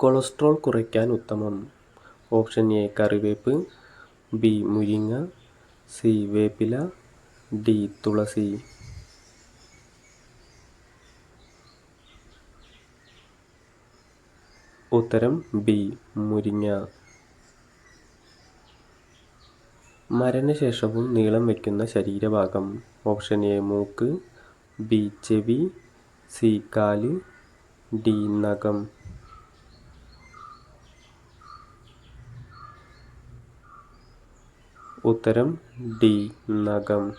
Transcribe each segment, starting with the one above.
Cholesterol കുറയ്ക്കാൻ ഉത്തമം. Option A കറിവേപ്പ്, B മുരിങ്ങ, സി വേപ്പില, ഡി തുളസി. ഉത്തരം ബി മുരിങ്ങ. മരണശേഷവും നീളം വയ്ക്കുന്ന ശരീരഭാഗം. ഓപ്ഷൻ എ മൂക്ക്, ബി ചെവി, സി കാല്, ഡി നഖം. ഉത്തരം ഡി നഖം.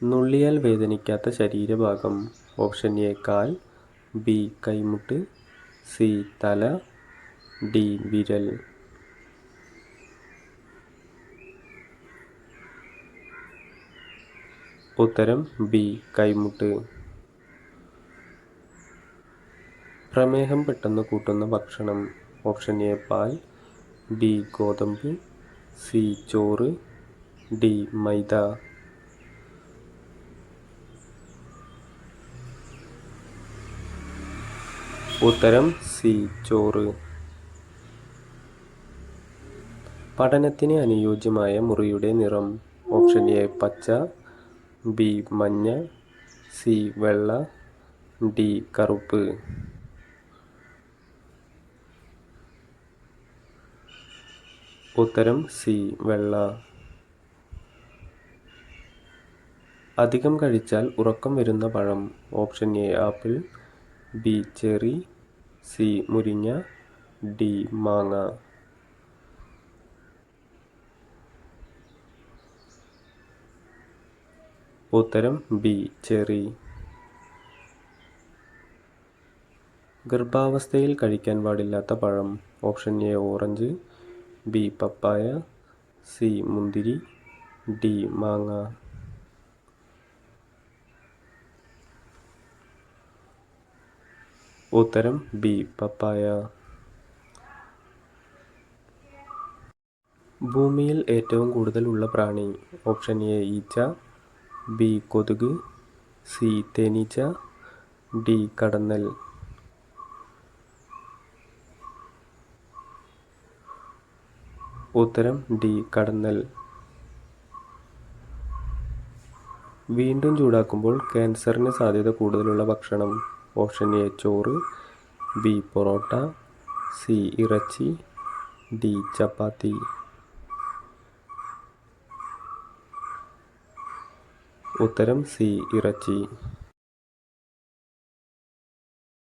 നുള്ളിയാൽ വേദനിക്കാത്ത ശരീരഭാഗം. ഓപ്ഷൻ എ കാൽ, ബി കൈമുട്ട്, സി തല, ഡി വിരൽ. ഉത്തരം ബി കൈമുട്ട്. പ്രമേഹം പെട്ടെന്ന് കൂട്ടുന്ന ഭക്ഷണം. ഓപ്ഷൻ എ പാൽ, ബി ഗോതമ്പ്, സി ചോറ്, ഡി മൈദ. ഉത്തരം സി ചോറ്. പഠനത്തിന് അനുയോജ്യമായ മുറിയുടെ നിറം. ഓപ്ഷൻ എ പച്ച, ബി മഞ്ഞ, സി വെള്ള, ഡി കറുപ്പ്. ഉത്തരം സി വെള്ള. അധികം കഴിച്ചാൽ ഉറക്കം വരുന്ന പഴം. Option A apple, B cherry, C മുരിങ്ങ, ഡി മാങ്ങ. ഉത്തരം ബി ചെറി. ഗർഭാവസ്ഥയിൽ കഴിക്കാൻ പാടില്ലാത്ത പഴം. Option A orange, B papaya, C മുന്തിരി, ഡി മാങ്ങ. ഉത്തരം ബി പപ്പായ. ഭൂമിയിൽ ഏറ്റവും കൂടുതൽ ഉള്ള പ്രാണി. ഓപ്ഷൻ എ ഈച്ച, ബി കൊതുക്, സി തേനീച്ച, ഡി കടന്നൽ. ഉത്തരം ഡി കടന്നൽ. വീണ്ടും ചൂടാക്കുമ്പോൾ ക്യാൻസറിന് സാധ്യത കൂടുതലുള്ള ഭക്ഷണം. ഓപ്ഷൻ എ ചോറ്, ബി പൊറോട്ട, സി ഇറച്ചി, ഡി ചപ്പാത്തി. ഉത്തരം സി ഇറച്ചി.